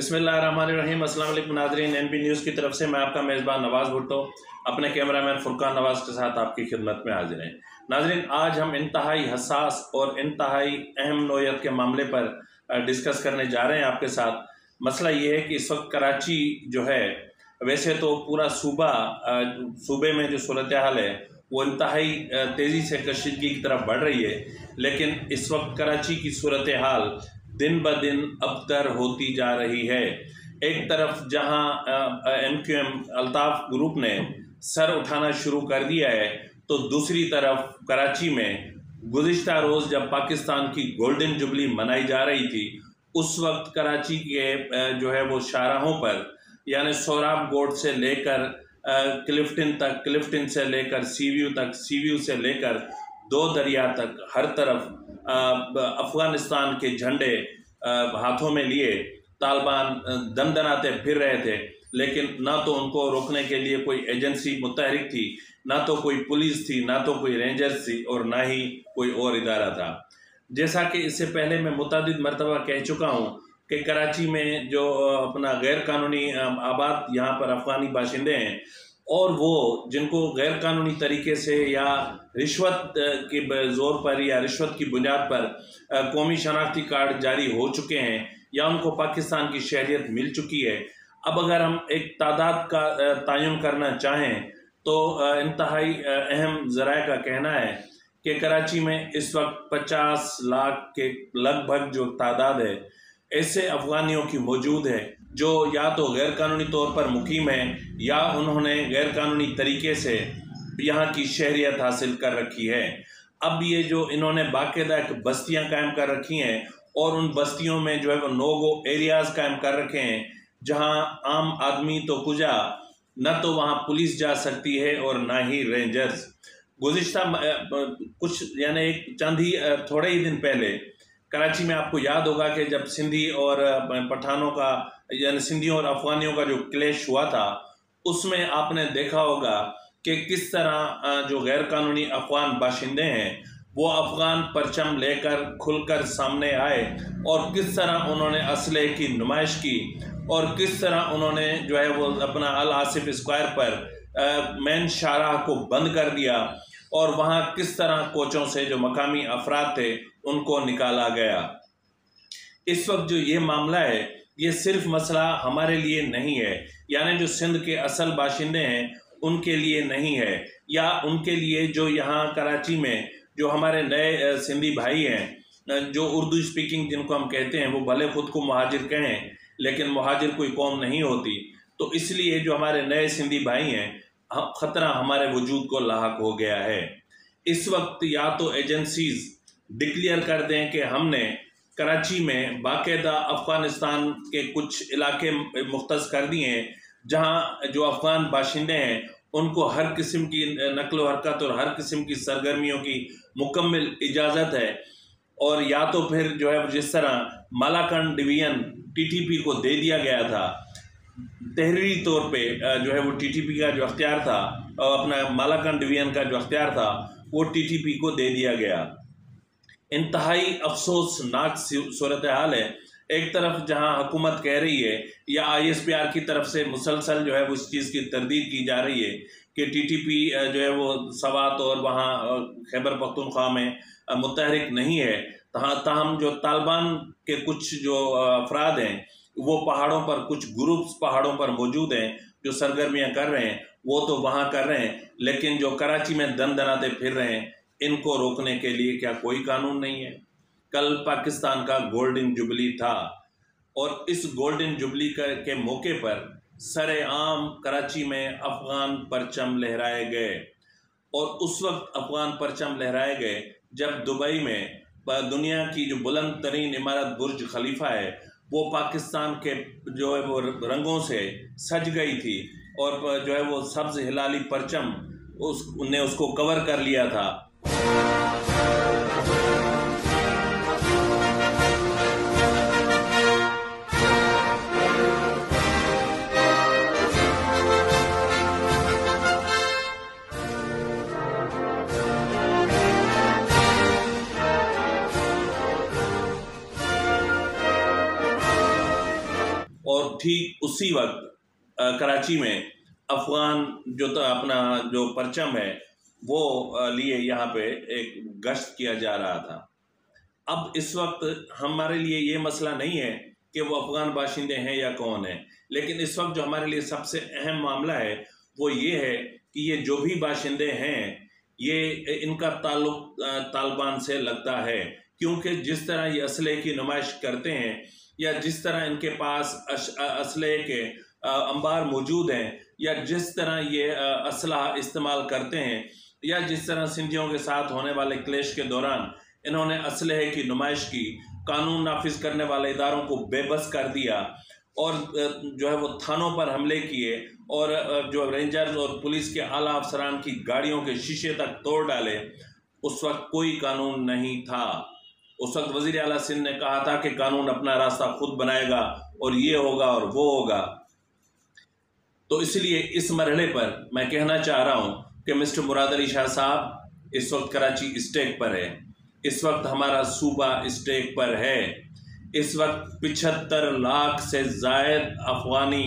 बिस्मिल्लाहिर्रहमानिर्रहीम। अस्सलाम वालेकुम नाज़रीन, NB न्यूज़ की तरफ से मैं आपका मेज़बान नवाज़ भुट्टो अपने कैमरामैन फुरकान नवाज़ के साथ आपकी खिदमत में हाजिर हैं। नाज़रीन, आज हम इंतहाई हसास और इंतहाई अहम नौयत के मामले पर डिस्कस करने जा रहे हैं आपके साथ। मसला ये है कि इस वक्त कराची जो है, वैसे तो पूरा सूबे में जो सूरत हाल है वो इंतहाई तेज़ी से कशीदगी की तरफ बढ़ रही है, लेकिन इस वक्त कराची की सूरत हाल दिन ब दिन अबतर होती जा रही है। एक तरफ जहां MQM अल्ताफ ग्रुप ने सर उठाना शुरू कर दिया है, तो दूसरी तरफ कराची में गुज़िश्ता रोज़ जब पाकिस्तान की गोल्डन जुबली मनाई जा रही थी, उस वक्त कराची के जो है वो शाहराहों पर, यानी सोहराब गोड से लेकर क्लिफ्टन तक, क्लिफ्टन से लेकर सीव्यू तक, सीव्यू से लेकर दो दरिया तक, हर तरफ अफ़गानिस्तान के झंडे हाथों में लिए तालिबान दनदनाते फिर रहे थे, लेकिन ना तो उनको रोकने के लिए कोई एजेंसी मुतहरिक थी, ना तो कोई पुलिस थी, ना तो कोई रेंजर्स थी, और ना ही कोई और इदारा था। जैसा कि इससे पहले मैं मुतअद्दिद मरतबा कह चुका हूँ कि कराची में जो अपना गैर कानूनी आबाद यहाँ पर अफ़गानी बाशिंदे हैं, और वो जिनको गैर कानूनी तरीके से या रिश्वत के ज़ोर पर या रिश्वत की बुनियाद पर कौमी शनाख्ती कार्ड जारी हो चुके हैं या उनको पाकिस्तान की शहरियत मिल चुकी है, अब अगर हम एक तादाद का तयन करना चाहें तो इंतहाई अहम ज़राए का कहना है कि कराची में इस वक्त 50 लाख के लगभग जो तादाद है ऐसे अफ़गानियों की मौजूद है जो या तो गैर कानूनी तौर पर मुकीम हैं या उन्होंने गैर कानूनी तरीके से यहाँ की शहरियत हासिल कर रखी है। अब ये जो इन्होंने बाकायदा बस्तियाँ कायम कर रखी हैं और उन बस्तियों में जो है वो नो गो एरियाज़ कायम कर रखे हैं, जहाँ आम आदमी तो कुजा न तो वहाँ पुलिस जा सकती है और ना ही रेंजर्स। गुज़िश्ता कुछ यानी एक चंद ही थोड़े ही दिन पहले कराची में आपको याद होगा कि जब सिंधी और पठानों का यानी सिंधियों और अफ़गानियों का जो क्लैश हुआ था, उसमें आपने देखा होगा कि किस तरह जो गैर कानूनी अफ़गान बाशिंदे हैं वो अफ़गान परचम लेकर खुलकर सामने आए और किस तरह उन्होंने असले की नुमाइश की और किस तरह उन्होंने जो है वो अपना अल आसिफ स्क्वायर पर मेन शाहराह को बंद कर दिया और वहाँ किस तरह कोचों से जो मकामी अफराद थे उनको निकाला गया। इस वक्त जो ये मामला है ये सिर्फ मसला हमारे लिए नहीं है, यानी जो सिंध के असल बाशिंदे हैं उनके लिए नहीं है, या उनके लिए जो यहाँ कराची में जो हमारे नए सिंधी भाई हैं जो उर्दू स्पीकिंग जिनको हम कहते हैं, वो भले खुद को मुहाजिर कहें लेकिन मुहाजिर कोई कौम नहीं होती, तो इसलिए जो हमारे नए सिंधी भाई हैं ख़तरा हमारे वजूद को लाहक हो गया है। इस वक्त या तो एजेंसीज़ डिक्लेयर कर दें कि हमने कराची में बाकायदा अफ़गानिस्तान के कुछ इलाके मुख्तस कर दिए हैं जहां जो अफ़गान बाशिंदे हैं उनको हर किस्म की नकलो हरकत और हर किस्म की सरगर्मियों की मुकम्मल इजाज़त है, और या तो फिर जो है जिस तरह मालाकंड डिवीज़न TTP को दे दिया गया था, तहरीरी तौर पे जो है वो TTP का जो अख्तियार था और अपना मालाकंड डिवीज़न का जो अख्तियार था वो TTP को दे दिया गया। इंतहाई अफसोसनाक सूरत हाल है। एक तरफ जहां हुकूमत कह रही है या ISPR की तरफ से मुसलसल जो है वो इस चीज़ की तरदीद की जा रही है कि TTP जो है वो सवात और वहाँ खैबर पख्तूनख्वा में मुतहरिक नहीं है, ताहम जो तालिबान के कुछ जो अफराद हैं वो पहाड़ों पर, कुछ ग्रुप्स पहाड़ों पर मौजूद हैं जो सरगर्मियाँ कर रहे हैं, वो तो वहाँ कर रहे हैं, लेकिन जो कराची में दनाते फिर रहे हैं इनको रोकने के लिए क्या कोई कानून नहीं है? कल पाकिस्तान का गोल्डन जुबली था और इस गोल्डन जुबली के मौके पर सरेआम कराची में अफ़गान परचम लहराए गए, और उस वक्त अफ़गान परचम लहराए गए जब दुबई में दुनिया की जो बुलंद तरीन इमारत बुर्ज खलीफा है वो पाकिस्तान के जो है वो रंगों से सज गई थी और जो है वो सब्ज़ हिलाली परचम उसने उसको कवर कर लिया था। और ठीक उसी वक्त कराची में अफगान अपना जो परचम है वो लिए यहाँ पे एक गश्त किया जा रहा था। अब इस वक्त हमारे लिए ये मसला नहीं है कि वो अफगान बाशिंदे हैं या कौन है, लेकिन इस वक्त जो हमारे लिए सबसे अहम मामला है वो ये है कि ये जो भी बाशिंदे हैं ये इनका ताल्लुक तालिबान से लगता है, क्योंकि जिस तरह ये असले की नुमाइश करते हैं या जिस तरह इनके पास असले के अंबार मौजूद हैं या जिस तरह ये असला इस्तेमाल करते हैं या जिस तरह सिंधियों के साथ होने वाले क्लेश के दौरान इन्होंने असलहे की नुमाइश की, कानून नाफिज करने वाले इदारों को बेबस कर दिया और जो है वो थानों पर हमले किए और जो रेंजर्स और पुलिस के आला अफसरान की गाड़ियों के शीशे तक तोड़ डाले, उस वक्त कोई कानून नहीं था। उस वक्त वज़ीर आला सिंध ने कहा था कि कानून अपना रास्ता खुद बनाएगा और ये होगा और वो होगा। तो इसलिए इस मरहले पर मैं कहना चाह रहा हूँ कि मिस्टर मुराद अली शाह साहब इस वक्त कराची स्टेक पर है, इस वक्त हमारा सूबा स्टेक पर है। इस वक्त 75 लाख से ज़ायद अफगानी,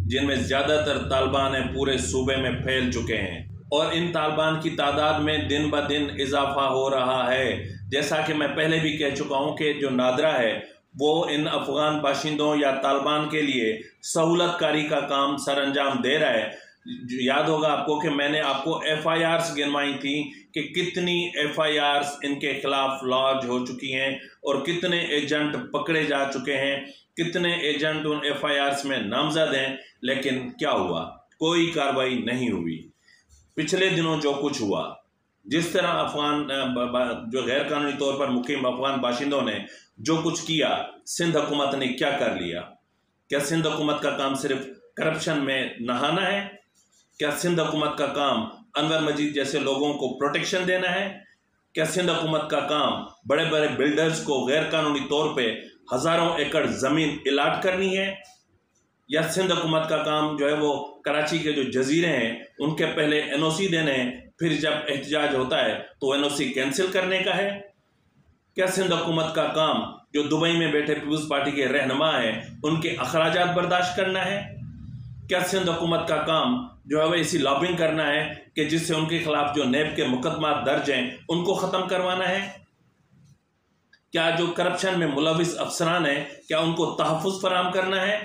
जिनमें ज़्यादातर तालिबान हैं, पूरे सूबे में फैल चुके हैं और इन तालिबान की तादाद में दिन ब दिन इजाफा हो रहा है। जैसा कि मैं पहले भी कह चुका हूँ कि जो नादरा है वो इन अफगान बाशिंदों या तालिबान के लिए सहूलत कारी का काम सर अंजाम दे रहा है। याद होगा आपको कि मैंने आपको FIRs गिनवाई थी कि कितनी FIRs इनके खिलाफ लॉन्च हो चुकी हैं और कितने एजेंट पकड़े जा चुके हैं, कितने एजेंट उन FIRs में नामजद हैं, लेकिन क्या हुआ? कोई कार्रवाई नहीं हुई। पिछले दिनों जो कुछ हुआ, जिस तरह अफगान जो गैर कानूनी तौर पर मुकीम अफगान बाशिंदों ने जो कुछ किया, सिंध हुकूमत ने क्या कर लिया? क्या सिंध हुकूमत का काम सिर्फ करप्शन में नहाना है? क्या सिंध हुकूमत का काम अनवर मजीद जैसे लोगों को प्रोटेक्शन देना है? क्या सिंध हुकूमत का काम बड़े बड़े बिल्डर्स को गैर कानूनी तौर पे हज़ारों एकड़ ज़मीन इलाट करनी है? या सिंध हुकूमत का काम जो है वो कराची के जो जजीरे हैं उनके पहले NOC देने हैं, फिर जब एहतजाज होता है तो NOC कैंसिल करने का है? क्या सिंध हुकूमत का काम जो दुबई में बैठे पीपुल्स पार्टी के रहनुमा हैं उनके अखराजात बर्दाश्त करना है? क्या सिंध हुकूमत का काम जो है वह ऐसी लॉबिंग करना है कि जिससे उनके खिलाफ जो नैब के मुकदमा दर्ज हैं उनको ख़त्म करवाना है? क्या जो करप्शन में मुलविस अफसरान हैं क्या उनको तहफ़्फ़ुज़ फराहम करना है?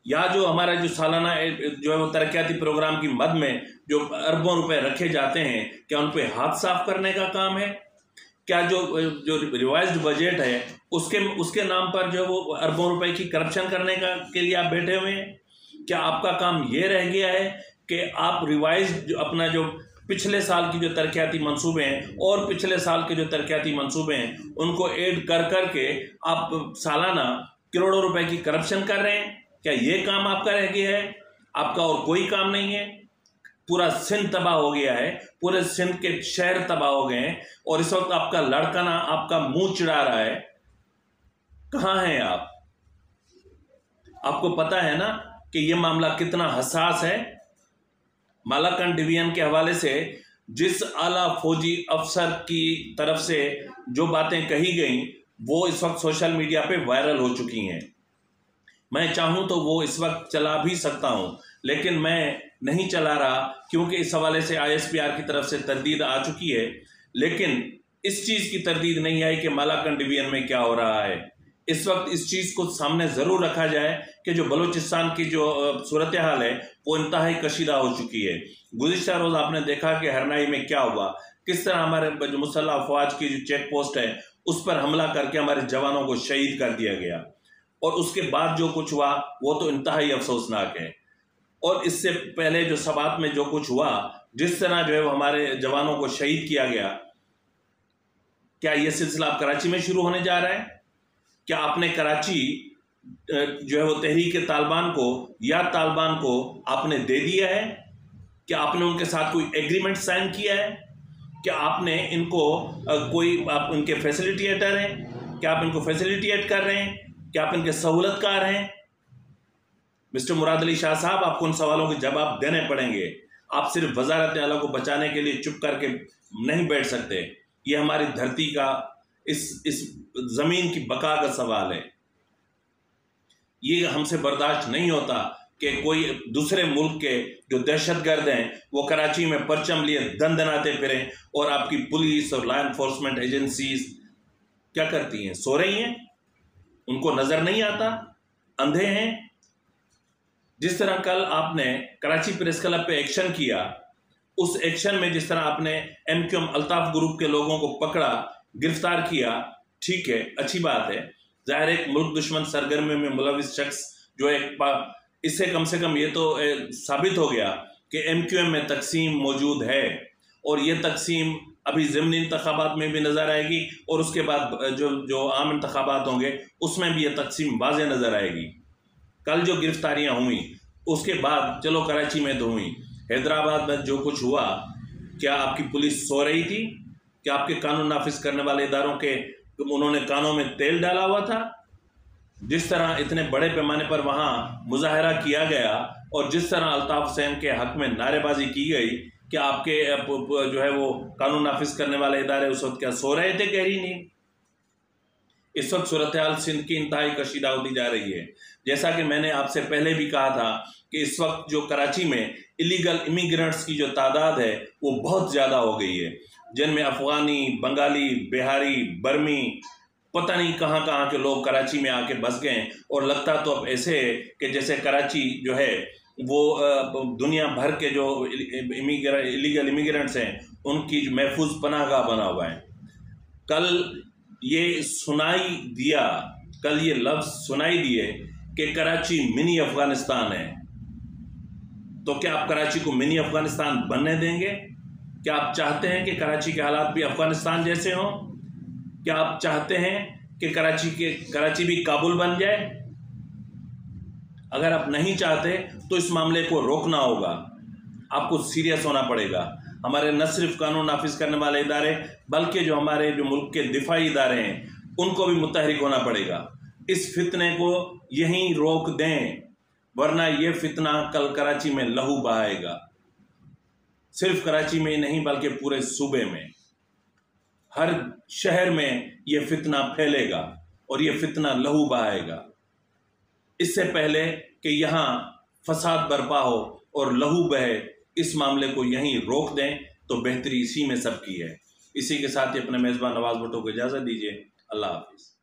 या जो हमारा जो सालाना जो है वो तरक्याती प्रोग्राम की मद में जो अरबों रुपए रखे जाते हैं क्या उन पर हाथ साफ करने का काम है? क्या जो रिवाइज्ड बजट है उसके नाम पर जो वो अरबों रुपए की करप्शन करने के लिए आप बैठे हुए हैं? क्या आपका काम ये रह गया है कि आप रिवाइज अपना जो पिछले साल की जो तरक्याती मंसूबे हैं और पिछले साल के जो तरक्याती मंसूबे हैं उनको ऐड कर के आप सालाना करोड़ों रुपए की करप्शन कर रहे हैं? क्या ये काम आपका रह गया है? आपका और कोई काम नहीं है? पूरा सिंध तबाह हो गया है, पूरे सिंध के शहर तबाह हो गए हैं और इस वक्त आपका लड़काना आपका मुंह चिढ़ा रहा है। कहाँ हैं आप? आपको पता है ना कि ये मामला कितना हसास है। मालाकंड डिवीजन के हवाले से जिस आला फौजी अफसर की तरफ से जो बातें कही गई वो इस वक्त सोशल मीडिया पे वायरल हो चुकी हैं। मैं चाहूँ तो वो इस वक्त चला भी सकता हूँ, लेकिन मैं नहीं चला रहा क्योंकि इस हवाले से ISPR की तरफ से तरदीद आ चुकी है। लेकिन इस चीज़ की तरदीद नहीं आई कि मालाकंड डिवीजन में क्या हो रहा है। इस वक्त इस चीज़ को सामने ज़रूर रखा जाए कि जो बलूचिस्तान की जो सूरत हाल है वो इंतहाई कशीदा हो चुकी है। गुज़िश्ता रोज़ आपने देखा कि हरनाई में क्या हुआ, किस तरह हमारे जो मुसल्लह अफवाज की जो चेक पोस्ट है उस पर हमला करके हमारे जवानों को शहीद कर दिया गया और उसके बाद जो कुछ हुआ वो तो इंतहाई अफसोसनाक है। और इससे पहले जो सबात में जो कुछ हुआ, जिस तरह जो है वो हमारे जवानों को शहीद किया गया, क्या ये सिलसिला अब कराची में शुरू होने जा रहा है? क्या आपने कराची जो है वो तहरीक तालिबान को या तालिबान को आपने दे दिया है? क्या आपने उनके साथ कोई एग्रीमेंट साइन किया है? क्या आपने इनको आप उनके फैसिलिटेटर हैं? क्या आप इनको फैसिलिटेट कर रहे हैं? क्या आप इनके सहूलतकार हैं? मिस्टर मुराद अली शाह साहब, आपको उन सवालों के जवाब देने पड़ेंगे। आप सिर्फ वजारत आला को बचाने के लिए चुप करके नहीं बैठ सकते। ये हमारी धरती का, इस ज़मीन की बका का सवाल है। ये हमसे बर्दाश्त नहीं होता कि कोई दूसरे मुल्क के जो दहशतगर्द हैं वो कराची में परचम लिए दंदनाते फिरें और आपकी पुलिस और लॉ एनफोर्समेंट एजेंसीज क्या करती हैं? सो रही हैं, उनको नज़र नहीं आता, अंधे हैं। जिस तरह कल आपने कराची प्रेस क्लब पे एक्शन किया, उस एक्शन में जिस तरह आपने MQM अल्ताफ ग्रुप के लोगों को पकड़ा, गिरफ्तार किया, ठीक है, अच्छी बात है। ज़ाहिर एक मुल्क दुश्मन सरगर्मी में मुलविस शख्स जो इससे कम से कम ये तो साबित हो गया कि MQM में तकसीम मौजूद है और ये तकसीम अभी ज़िमनी इंतखाबात में भी नज़र आएगी और उसके बाद जो आम इंतखाबात होंगे उसमें भी ये तकसीम वाज़ेह नज़र आएगी। कल जो गिरफ्तारियां हुई उसके बाद चलो कराची में तो हुई, हैदराबाद में जो कुछ हुआ, क्या आपकी पुलिस सो रही थी? क्या आपके कानून नाफिज करने वाले इदारों के उन्होंने कानों में तेल डाला हुआ था? जिस तरह इतने बड़े पैमाने पर वहाँ मुजाहरा किया गया और जिस तरह अल्ताफ हुसैन के हक में नारेबाजी की गई, क्या आपके जो है वो कानून नाफिज करने वाले इदारे उस वक्त क्या सो रहे थे? गहरी नींद। इस वक्त सूरत हाल सिंध की इंतहाई कशीदा होती जा रही है। जैसा कि मैंने आपसे पहले भी कहा था कि इस वक्त जो कराची में इलीगल इमिग्रेंट्स की जो तादाद है वो बहुत ज़्यादा हो गई है, जिनमें अफ़गानी, बंगाली, बिहारी, बर्मी, पता नहीं कहाँ कहाँ के लोग कराची में आके बस गए। और लगता तो अब ऐसे है कि जैसे कराची जो है वो दुनिया भर के जो इलीगल इमिग्रेंट्स हैं उनकी महफूज पनाहगाह बना हुआ है। कल ये लफ्ज़ सुनाई दिए कि कराची मिनी अफगानिस्तान है। तो क्या आप कराची को मिनी अफगानिस्तान बनने देंगे? क्या आप चाहते हैं कि कराची के हालात भी अफगानिस्तान जैसे हों? क्या आप चाहते हैं कि कराची भी काबुल बन जाए? अगर आप नहीं चाहते तो इस मामले को रोकना होगा, आपको सीरियस होना पड़ेगा। हमारे न सिर्फ कानून नाफिज करने वाले इदारे बल्कि जो हमारे जो मुल्क के दिफाई इदारे हैं उनको भी मुतहरिक होना पड़ेगा। इस फितने को यहीं रोक दें, वरना ये फितना कल कराची में लहू बहाएगा। सिर्फ कराची में ही नहीं बल्कि पूरे सूबे में, हर शहर में ये फितना फैलेगा और ये फितना लहू बहाएगा। इससे पहले कि यहाँ फसाद बर्पा हो और लहू बहे, इस मामले को यहीं रोक दें तो बेहतरी इसी में सबकी है। इसी के साथ ही अपने मेज़बान नवाज भुट्टो को इजाज़त दीजिए। अल्लाह हाफिज़।